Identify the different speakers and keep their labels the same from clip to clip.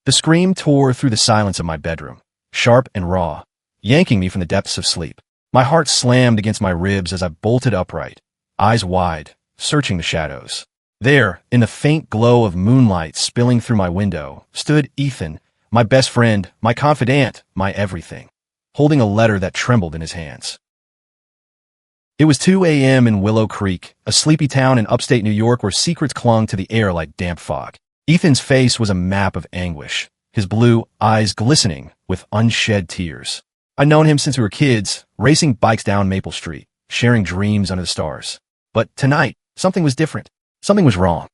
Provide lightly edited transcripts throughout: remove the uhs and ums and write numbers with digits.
Speaker 1: The scream tore through the silence of my bedroom, sharp and raw, yanking me from the depths of sleep. My heart slammed against my ribs as I bolted upright, eyes wide, searching the shadows. There, in the faint glow of moonlight spilling through my window, stood Ethan, my best friend, my confidant, my everything, holding a letter that trembled in his hands. It was 2 a.m. in Willow Creek, a sleepy town in upstate New York where secrets clung to the air like damp fog. Ethan's face was a map of anguish, his blue eyes glistening with unshed tears. I'd known him since we were kids, racing bikes down Maple Street, sharing dreams under the stars. But tonight, something was different. Something was wrong.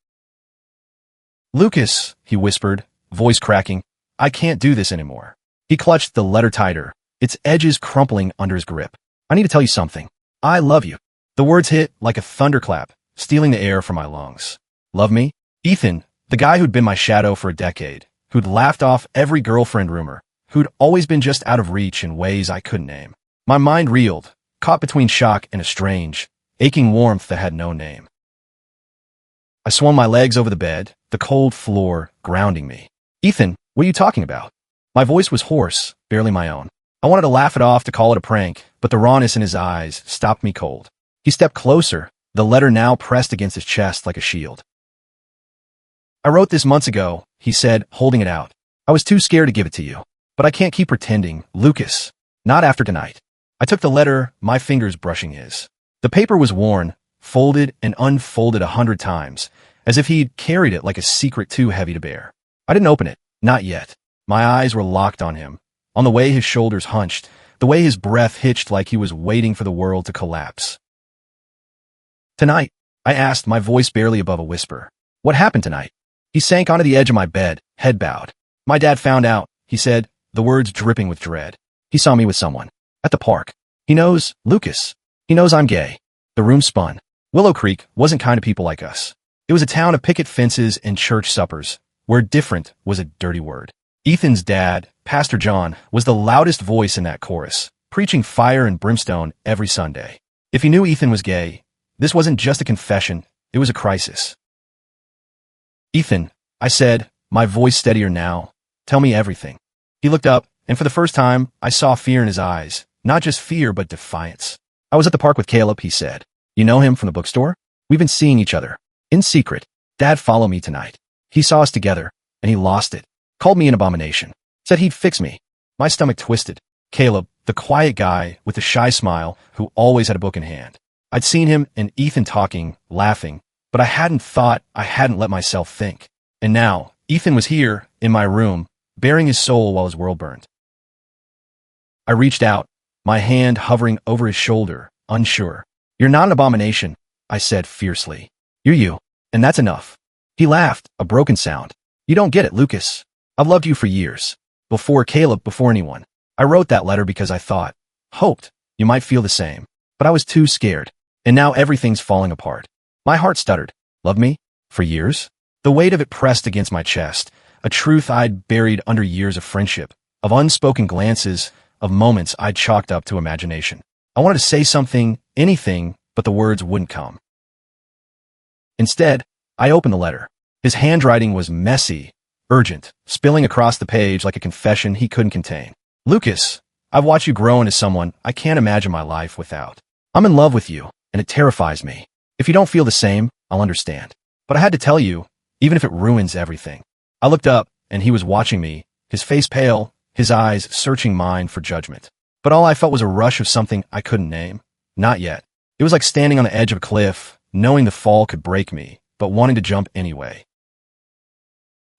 Speaker 1: "Lucas," he whispered, voice cracking, "I can't do this anymore." He clutched the letter tighter, its edges crumpling under his grip. "I need to tell you something. I love you." The words hit like a thunderclap, stealing the air from my lungs. Love me? Ethan, the guy who'd been my shadow for a decade, who'd laughed off every girlfriend rumor, who'd always been just out of reach in ways I couldn't name. My mind reeled, caught between shock and a strange, aching warmth that had no name. I swung my legs over the bed, the cold floor grounding me. "Ethan, what are you talking about?" My voice was hoarse, barely my own. I wanted to laugh it off, to call it a prank, but the rawness in his eyes stopped me cold. He stepped closer, the letter now pressed against his chest like a shield. "I wrote this months ago," he said, holding it out. "I was too scared to give it to you. But I can't keep pretending, Lucas. Not after tonight." I took the letter, my fingers brushing his. The paper was worn, folded and unfolded 100 times, as if he'd carried it like a secret too heavy to bear. I didn't open it, not yet. My eyes were locked on him, on the way his shoulders hunched, the way his breath hitched like he was waiting for the world to collapse. "Tonight," I asked, my voice barely above a whisper. "What happened tonight?" He sank onto the edge of my bed, head bowed. "My dad found out," he said, the words dripping with dread. "He saw me with someone. At the park. He knows, Lucas. He knows I'm gay." The room spun. Willow Creek wasn't kind to people like us. It was a town of picket fences and church suppers, where different was a dirty word. Ethan's dad, Pastor John, was the loudest voice in that chorus, preaching fire and brimstone every Sunday. If he knew Ethan was gay, this wasn't just a confession, it was a crisis. "Ethan," I said, my voice steadier now, "tell me everything." He looked up, and for the first time, I saw fear in his eyes. Not just fear, but defiance. "I was at the park with Caleb," he said. "You know him from the bookstore? We've been seeing each other. In secret. Dad followed me tonight. He saw us together, and he lost it. Called me an abomination. Said he'd fix me." My stomach twisted. Caleb, the quiet guy with the shy smile, who always had a book in hand. I'd seen him and Ethan talking, laughing, but I hadn't let myself think. And now, Ethan was here, in my room, bearing his soul while his world burned. I reached out, my hand hovering over his shoulder, unsure. "You're not an abomination," I said fiercely. "You're you, and that's enough." He laughed, a broken sound. "You don't get it, Lucas. I've loved you for years. Before Caleb, before anyone. I wrote that letter because I hoped, you might feel the same. But I was too scared. And now everything's falling apart." My heart stuttered. "Loved me? For years?" The weight of it pressed against my chest, a truth I'd buried under years of friendship, of unspoken glances, of moments I'd chalked up to imagination. I wanted to say something, anything, but the words wouldn't come. Instead, I opened the letter. His handwriting was messy, urgent, spilling across the page like a confession he couldn't contain. "Lucas, I've watched you grow into someone I can't imagine my life without. I'm in love with you, and it terrifies me. If you don't feel the same, I'll understand. But I had to tell you, even if it ruins everything." I looked up, and he was watching me, his face pale, his eyes searching mine for judgment. But all I felt was a rush of something I couldn't name. Not yet. It was like standing on the edge of a cliff, knowing the fall could break me, but wanting to jump anyway.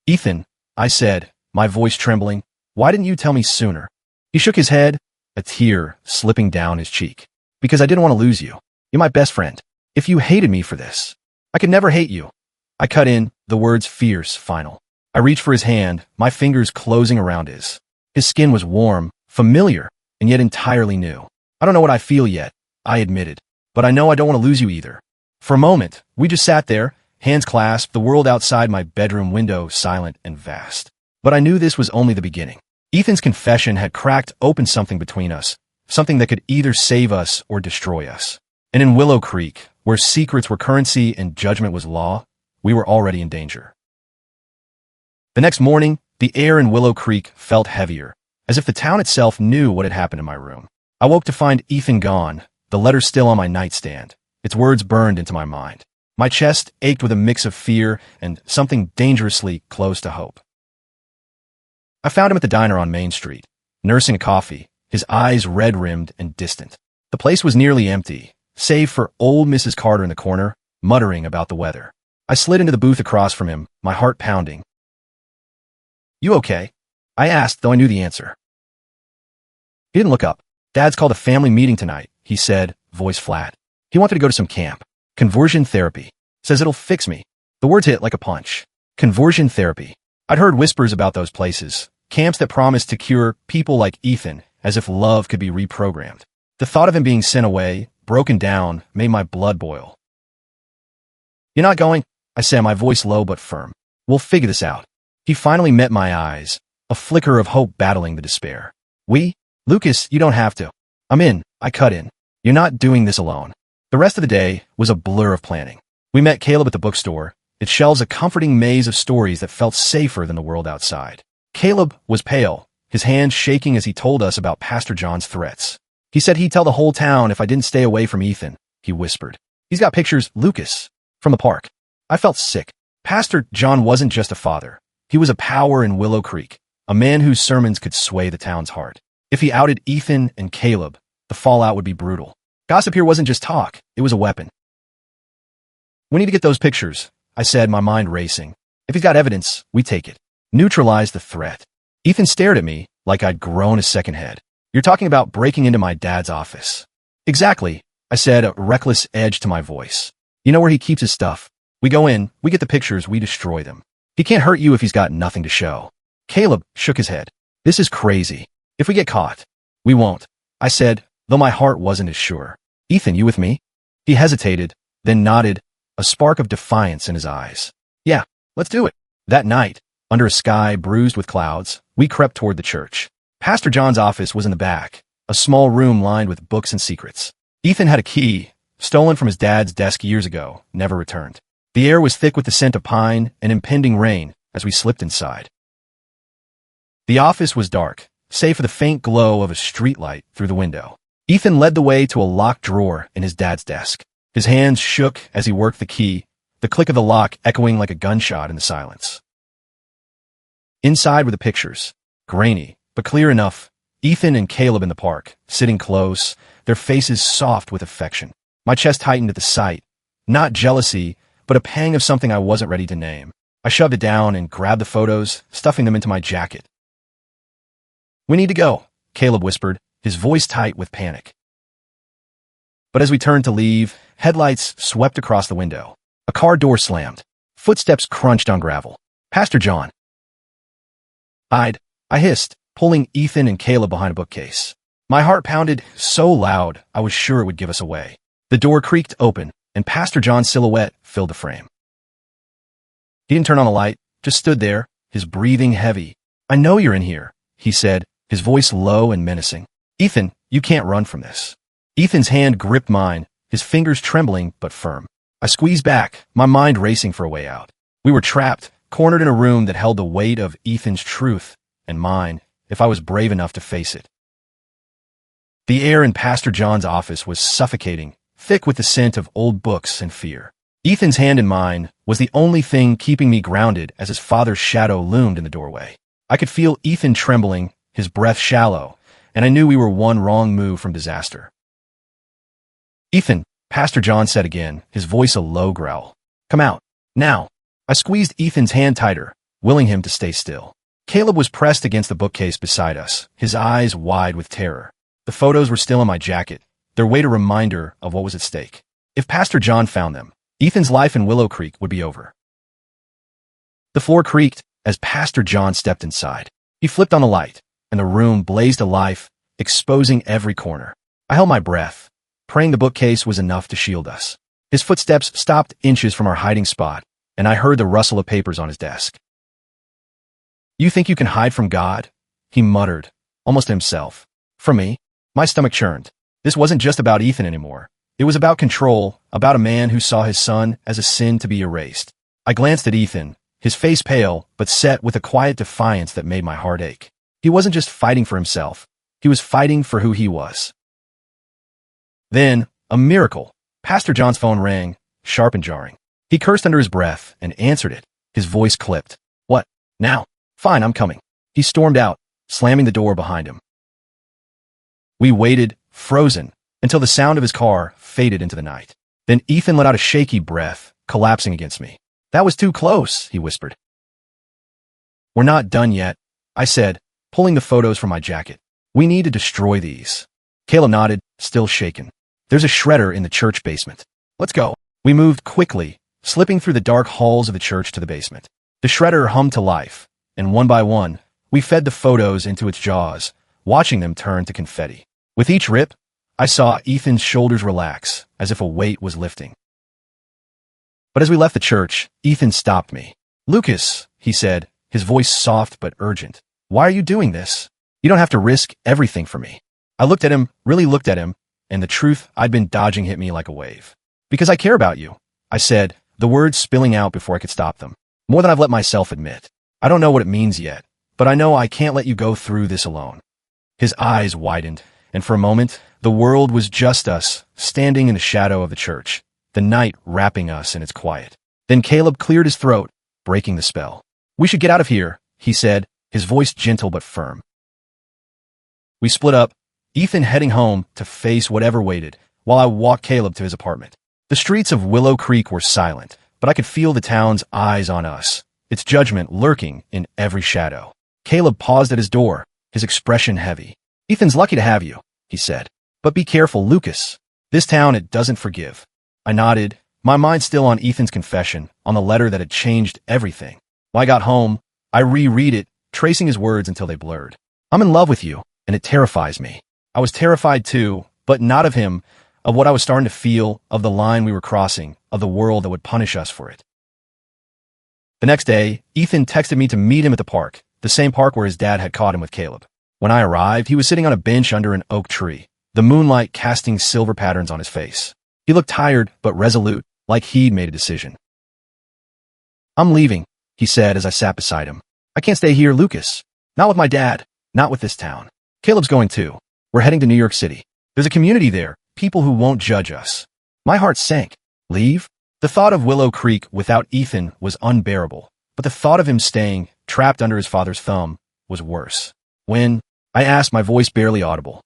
Speaker 1: "Ethan," I said, my voice trembling, "why didn't you tell me sooner?" He shook his head, a tear slipping down his cheek. "Because I didn't want to lose you. You're my best friend. If you hated me for this, I could never hate you." I cut in, the words fierce, final. I reached for his hand, my fingers closing around his. His skin was warm, familiar, and yet entirely new. "I don't know what I feel yet," I admitted, "but I know I don't want to lose you either." For a moment, we just sat there, hands clasped, the world outside my bedroom window silent and vast. But I knew this was only the beginning. Ethan's confession had cracked open something between us, something that could either save us or destroy us. And in Willow Creek, where secrets were currency and judgment was law, we were already in danger. The next morning, The air in Willow Creek felt heavier, as if the town itself knew what had happened in my room. I woke to find Ethan gone, the letter still on my nightstand, its words burned into my mind. My chest ached with a mix of fear and something dangerously close to hope. I found him at the diner on Main Street, nursing a coffee, his eyes red-rimmed and distant. The place was nearly empty, save for old Mrs. Carter in the corner, muttering about the weather. I slid into the booth across from him, my heart pounding. "You okay?" I asked, though I knew the answer. He didn't look up. "Dad's called a family meeting tonight," he said, voice flat. "He wanted to go to some camp. Conversion therapy. Says it'll fix me." The words hit like a punch. Conversion therapy. I'd heard whispers about those places, camps that promised to cure people like Ethan, as if love could be reprogrammed. The thought of him being sent away, broken down, made my blood boil. "You're not going?" I said, my voice low but firm. "We'll figure this out." He finally met my eyes, a flicker of hope battling the despair. "Lucas, you don't have to. I'm in," I cut in. "You're not doing this alone." The rest of the day was a blur of planning. We met Caleb at the bookstore, its shelves a comforting maze of stories that felt safer than the world outside. Caleb was pale, his hands shaking as he told us about Pastor John's threats. "He said he'd tell the whole town if I didn't stay away from Ethan," he whispered. "He's got pictures, Lucas, from the park." I felt sick. Pastor John wasn't just a father. He was a power in Willow Creek, a man whose sermons could sway the town's heart. If he outed Ethan and Caleb, the fallout would be brutal. Gossip here wasn't just talk, it was a weapon. "We need to get those pictures," I said, my mind racing. "If he's got evidence, we take it. Neutralize the threat." Ethan stared at me like I'd grown a second head. "You're talking about breaking into my dad's office." "Exactly," I said, a reckless edge to my voice. "You know where he keeps his stuff. We go in, we get the pictures, we destroy them. He can't hurt you if he's got nothing to show." Caleb shook his head. "This is crazy. If we get caught, we won't," I said, though my heart wasn't as sure. "Ethan, you with me?" He hesitated, then nodded, a spark of defiance in his eyes. "Yeah, let's do it." That night, under a sky bruised with clouds, we crept toward the church. Pastor John's office was in the back, a small room lined with books and secrets. Ethan had a key, stolen from his dad's desk years ago, never returned. The air was thick with the scent of pine and impending rain as we slipped inside. The office was dark, save for the faint glow of a streetlight through the window. Ethan led the way to a locked drawer in his dad's desk. His hands shook as he worked the key, the click of the lock echoing like a gunshot in the silence. Inside were the pictures, grainy, but clear enough. Ethan and Caleb in the park, sitting close, their faces soft with affection. My chest tightened at the sight, not jealousy, but a pang of something I wasn't ready to name. I shoved it down and grabbed the photos, stuffing them into my jacket. "We need to go," Caleb whispered, his voice tight with panic. But as we turned to leave, headlights swept across the window. A car door slammed. Footsteps crunched on gravel. "Pastor John." I hissed, pulling Ethan and Caleb behind a bookcase. My heart pounded so loud I was sure it would give us away. The door creaked open, and Pastor John's silhouette filled the frame. He didn't turn on the light, just stood there, his breathing heavy. "I know you're in here," he said, his voice low and menacing. "Ethan, you can't run from this." Ethan's hand gripped mine, his fingers trembling but firm. I squeezed back, my mind racing for a way out. We were trapped, cornered in a room that held the weight of Ethan's truth and mine, if I was brave enough to face it. The air in Pastor John's office was suffocating, thick with the scent of old books and fear. Ethan's hand in mine was the only thing keeping me grounded as his father's shadow loomed in the doorway. I could feel Ethan trembling, his breath shallow, and I knew we were one wrong move from disaster. "Ethan," Pastor John said again, his voice a low growl. "Come out. Now." I squeezed Ethan's hand tighter, willing him to stay still. Caleb was pressed against the bookcase beside us, his eyes wide with terror. The photos were still in my jacket, their weight a reminder of what was at stake. If Pastor John found them, Ethan's life in Willow Creek would be over. The floor creaked as Pastor John stepped inside. He flipped on the light, and the room blazed alive, exposing every corner. I held my breath, praying the bookcase was enough to shield us. His footsteps stopped inches from our hiding spot, and I heard the rustle of papers on his desk. "You think you can hide from God?" he muttered, almost to himself. "From me?" My stomach churned. This wasn't just about Ethan anymore. It was about control, about a man who saw his son as a sin to be erased. I glanced at Ethan, his face pale, but set with a quiet defiance that made my heart ache. He wasn't just fighting for himself. He was fighting for who he was. Then, a miracle. Pastor John's phone rang, sharp and jarring. He cursed under his breath and answered it. His voice clipped. "What? Now? Fine, I'm coming." He stormed out, slamming the door behind him. We waited, frozen, until the sound of his car faded into the night. Then Ethan let out a shaky breath, collapsing against me. "That was too close," he whispered. "We're not done yet," I said, pulling the photos from my jacket. "We need to destroy these." Caleb nodded, still shaken. "There's a shredder in the church basement. Let's go." We moved quickly, slipping through the dark halls of the church to the basement. The shredder hummed to life, and one by one, we fed the photos into its jaws, watching them turn to confetti. With each rip, I saw Ethan's shoulders relax, as if a weight was lifting. But as we left the church, Ethan stopped me. "Lucas," he said, his voice soft but urgent. "Why are you doing this? You don't have to risk everything for me." I looked at him, really looked at him, and the truth I'd been dodging hit me like a wave. "Because I care about you," I said, the words spilling out before I could stop them. "More than I've let myself admit. I don't know what it means yet, but I know I can't let you go through this alone." His eyes widened, and for a moment, the world was just us, standing in the shadow of the church, the night wrapping us in its quiet. Then Caleb cleared his throat, breaking the spell. "We should get out of here," he said, his voice gentle but firm. We split up, Ethan heading home to face whatever waited, while I walked Caleb to his apartment. The streets of Willow Creek were silent, but I could feel the town's eyes on us, its judgment lurking in every shadow. Caleb paused at his door, his expression heavy. "Ethan's lucky to have you," he said. "But be careful, Lucas. This town, it doesn't forgive." I nodded, my mind still on Ethan's confession, on the letter that had changed everything. When I got home, I reread it, tracing his words until they blurred. "I'm in love with you, and it terrifies me." I was terrified too, but not of him, of what I was starting to feel, of the line we were crossing, of the world that would punish us for it. The next day, Ethan texted me to meet him at the park, the same park where his dad had caught him with Caleb. When I arrived, he was sitting on a bench under an oak tree, the moonlight casting silver patterns on his face. He looked tired but resolute, like he'd made a decision. "I'm leaving," he said as I sat beside him. "I can't stay here, Lucas. Not with my dad, not with this town. Caleb's going too. We're heading to New York City. There's a community there, people who won't judge us." My heart sank. Leave? The thought of Willow Creek without Ethan was unbearable, but the thought of him staying, trapped under his father's thumb, was worse. "When?" I asked, my voice barely audible.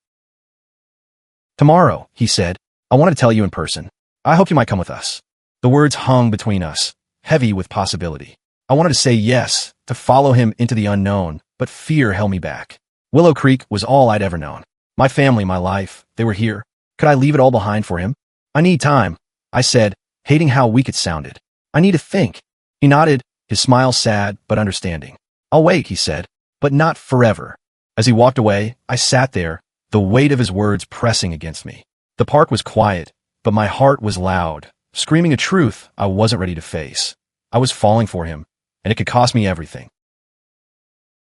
Speaker 1: "Tomorrow," he said. "I want to tell you in person. I hope you might come with us." The words hung between us, heavy with possibility. I wanted to say yes, to follow him into the unknown, but fear held me back. Willow Creek was all I'd ever known. My family, my life, they were here. Could I leave it all behind for him? "I need time," I said, hating how weak it sounded. "I need to think." He nodded, his smile sad but understanding. "I'll wait," he said, "but not forever." As he walked away, I sat there, the weight of his words pressing against me. The park was quiet, but my heart was loud, screaming a truth I wasn't ready to face. I was falling for him, and it could cost me everything.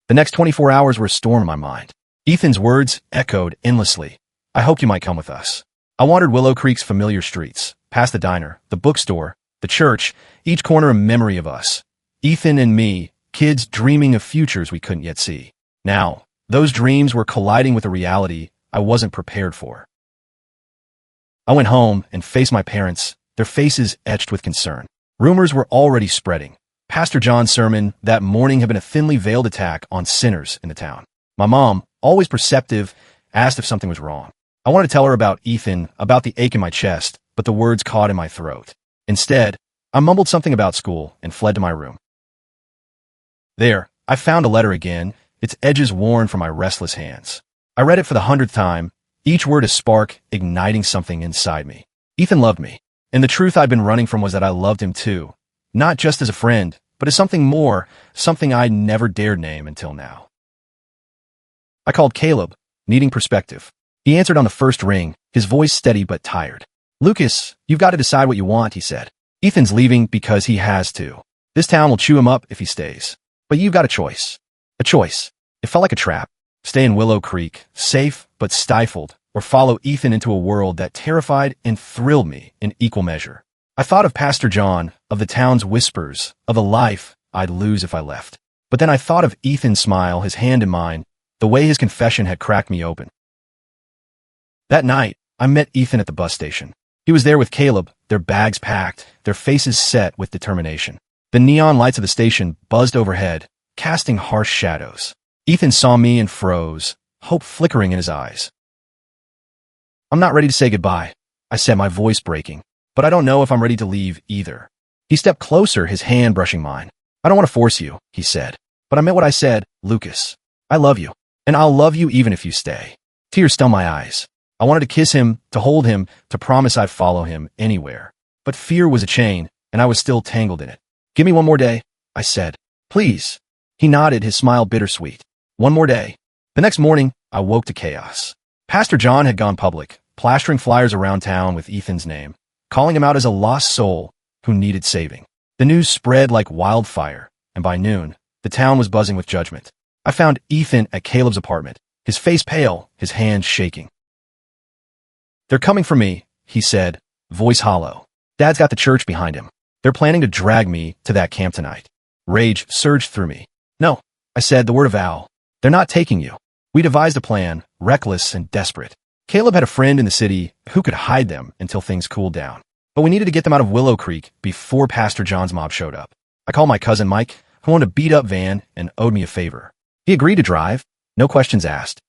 Speaker 1: The next 24 hours were a storm in my mind. Ethan's words echoed endlessly. "I hoped you might come with us." I wandered Willow Creek's familiar streets, past the diner, the bookstore, the church, each corner a memory of us. Ethan and me, kids dreaming of futures we couldn't yet see. Now, those dreams were colliding with a reality I wasn't prepared for. I went home and faced my parents, their faces etched with concern. Rumors were already spreading. Pastor John's sermon that morning had been a thinly veiled attack on sinners in the town. My mom, always perceptive, asked if something was wrong. I wanted to tell her about Ethan, about the ache in my chest, but the words caught in my throat. Instead, I mumbled something about school and fled to my room. There, I found a letter again, its edges worn from my restless hands. I read it for the 100th time, each word a spark igniting something inside me. Ethan loved me, and the truth I'd been running from was that I loved him too. Not just as a friend, but as something more, something I never dared name until now. I called Caleb, needing perspective. He answered on the first ring, his voice steady but tired. "Lucas, you've got to decide what you want," he said. "Ethan's leaving because he has to. This town will chew him up if he stays. But you've got a choice." A choice. It felt like a trap. Stay in Willow Creek, safe but stifled, or follow Ethan into a world that terrified and thrilled me in equal measure. I thought of Pastor John, of the town's whispers, of a life I'd lose if I left. But then I thought of Ethan's smile, his hand in mine, the way his confession had cracked me open. That night, I met Ethan at the bus station. He was there with Caleb, their bags packed, their faces set with determination. The neon lights of the station buzzed overhead, casting harsh shadows. Ethan saw me and froze, hope flickering in his eyes. "I'm not ready to say goodbye," I said, my voice breaking, "but I don't know if I'm ready to leave either." He stepped closer, his hand brushing mine. "I don't want to force you," he said, "but I meant what I said, Lucas. I love you, and I'll love you even if you stay." Tears stung my eyes. I wanted to kiss him, to hold him, to promise I'd follow him anywhere. But fear was a chain, and I was still tangled in it. "Give me one more day," I said. "Please." He nodded, his smile bittersweet. One more day. The next morning, I woke to chaos. Pastor John had gone public, plastering flyers around town with Ethan's name, calling him out as a lost soul who needed saving. The news spread like wildfire, and by noon, the town was buzzing with judgment. I found Ethan at Caleb's apartment, his face pale, his hands shaking. "They're coming for me," he said, voice hollow. "Dad's got the church behind him. They're planning to drag me to that camp tonight." Rage surged through me. "No," I said, the word of vow. "They're not taking you." We devised a plan, reckless and desperate. Caleb had a friend in the city who could hide them until things cooled down. But we needed to get them out of Willow Creek before Pastor John's mob showed up. I called my cousin Mike, who owned a beat-up van and owed me a favor. He agreed to drive, no questions asked.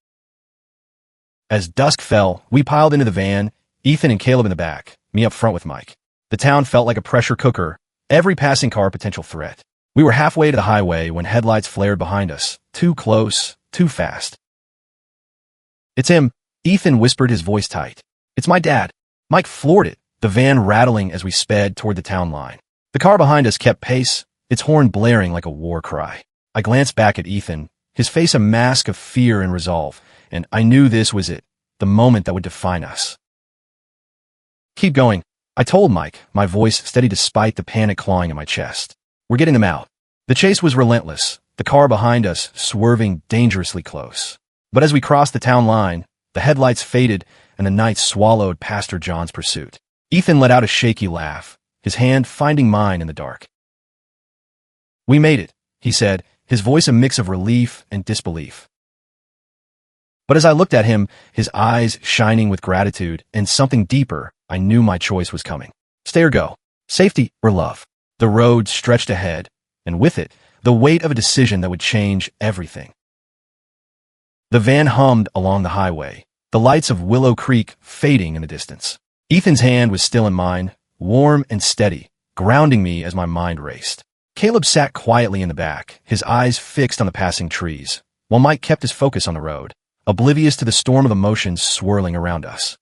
Speaker 1: As dusk fell, we piled into the van, Ethan and Caleb in the back, me up front with Mike. The town felt like a pressure cooker, every passing car a potential threat. We were halfway to the highway when headlights flared behind us, too close, too fast. "It's him," Ethan whispered, his voice tight. "It's my dad." Mike floored it, the van rattling as we sped toward the town line. The car behind us kept pace, its horn blaring like a war cry. I glanced back at Ethan, his face a mask of fear and resolve, and I knew this was it, the moment that would define us. "Keep going," I told Mike, my voice steady despite the panic clawing at my chest. "We're getting them out." The chase was relentless, the car behind us swerving dangerously close. But as we crossed the town line, the headlights faded and the night swallowed Pastor John's pursuit. Ethan let out a shaky laugh, his hand finding mine in the dark. "We made it," he said, his voice a mix of relief and disbelief. But as I looked at him, his eyes shining with gratitude and something deeper, I knew my choice was coming. Stay or go. Safety or love. The road stretched ahead, and with it, the weight of a decision that would change everything. The van hummed along the highway, the lights of Willow Creek fading in the distance. Ethan's hand was still in mine, warm and steady, grounding me as my mind raced. Caleb sat quietly in the back, his eyes fixed on the passing trees, while Mike kept his focus on the road, oblivious to the storm of emotions swirling around us.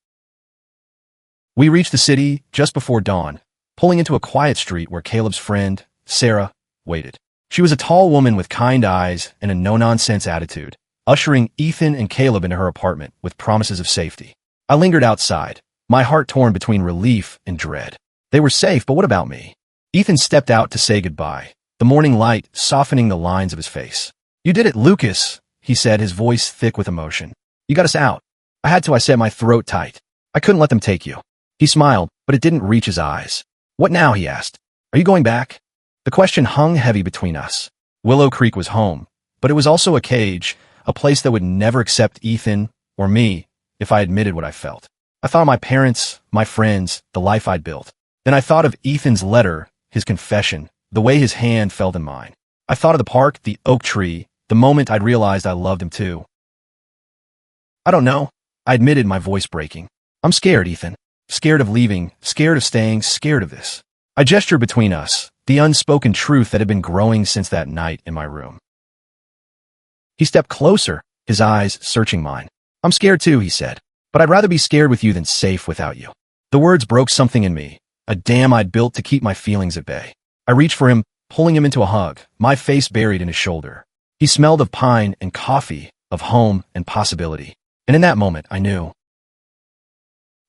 Speaker 1: We reached the city just before dawn, pulling into a quiet street where Caleb's friend, Sarah, waited. She was a tall woman with kind eyes and a no-nonsense attitude, ushering Ethan and Caleb into her apartment with promises of safety. I lingered outside, my heart torn between relief and dread. They were safe, but what about me? Ethan stepped out to say goodbye, the morning light softening the lines of his face. "You did it, Lucas," he said, his voice thick with emotion. "You got us out." I had to, I said, my throat tight. "I couldn't let them take you." He smiled, but it didn't reach his eyes. "What now?" he asked. "Are you going back?" The question hung heavy between us. Willow Creek was home, but it was also a cage, a place that would never accept Ethan or me if I admitted what I felt. I thought of my parents, my friends, the life I'd built. Then I thought of Ethan's letter, his confession, the way his hand felt in mine. I thought of the park, the oak tree, the moment I'd realized I loved him too. "I don't know," I admitted, my voice breaking. "I'm scared, Ethan. Scared of leaving, scared of staying, scared of this." I gestured between us, the unspoken truth that had been growing since that night in my room. He stepped closer, his eyes searching mine. "I'm scared too," he said, "but I'd rather be scared with you than safe without you." The words broke something in me, a dam I'd built to keep my feelings at bay. I reached for him, pulling him into a hug, my face buried in his shoulder. He smelled of pine and coffee, of home and possibility. And in that moment, I knew.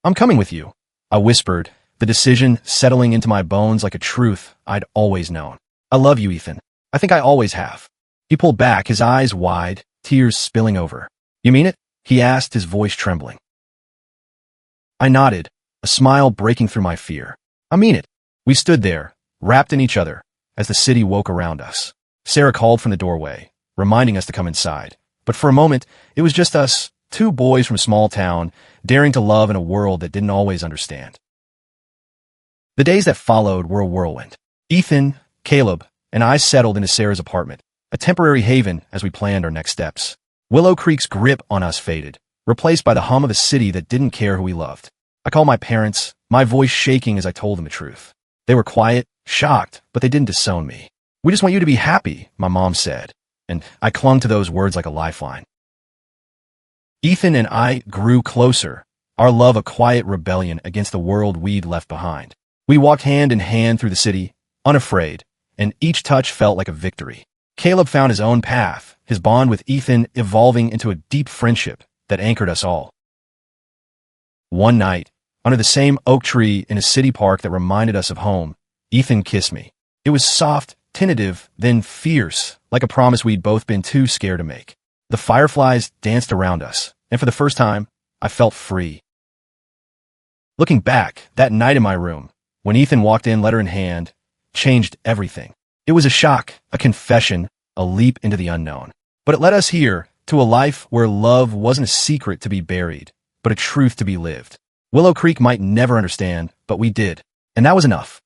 Speaker 1: "I'm coming with you," I whispered, the decision settling into my bones like a truth I'd always known. "I love you, Ethan. I think I always have." He pulled back, his eyes wide, tears spilling over. "You mean it?" he asked, his voice trembling. I nodded, a smile breaking through my fear. "I mean it." We stood there, wrapped in each other, as the city woke around us. Sarah called from the doorway, reminding us to come inside. But for a moment, it was just us, two boys from a small town, daring to love in a world that didn't always understand. The days that followed were a whirlwind. Ethan, Caleb, and I settled into Sarah's apartment, a temporary haven as we planned our next steps. Willow Creek's grip on us faded, replaced by the hum of a city that didn't care who we loved. I called my parents, my voice shaking as I told them the truth. They were quiet, shocked, but they didn't disown me. "We just want you to be happy," my mom said, and I clung to those words like a lifeline. Ethan and I grew closer, our love a quiet rebellion against the world we'd left behind. We walked hand in hand through the city, unafraid, and each touch felt like a victory. Caleb found his own path, his bond with Ethan evolving into a deep friendship that anchored us all. One night, under the same oak tree in a city park that reminded us of home, Ethan kissed me. It was soft, tentative, then fierce, like a promise we'd both been too scared to make. The fireflies danced around us, and for the first time, I felt free. Looking back, that night in my room, when Ethan walked in letter in hand, changed everything. It was a shock, a confession, a leap into the unknown. But it led us here, to a life where love wasn't a secret to be buried, but a truth to be lived. Willow Creek might never understand, but we did. And that was enough.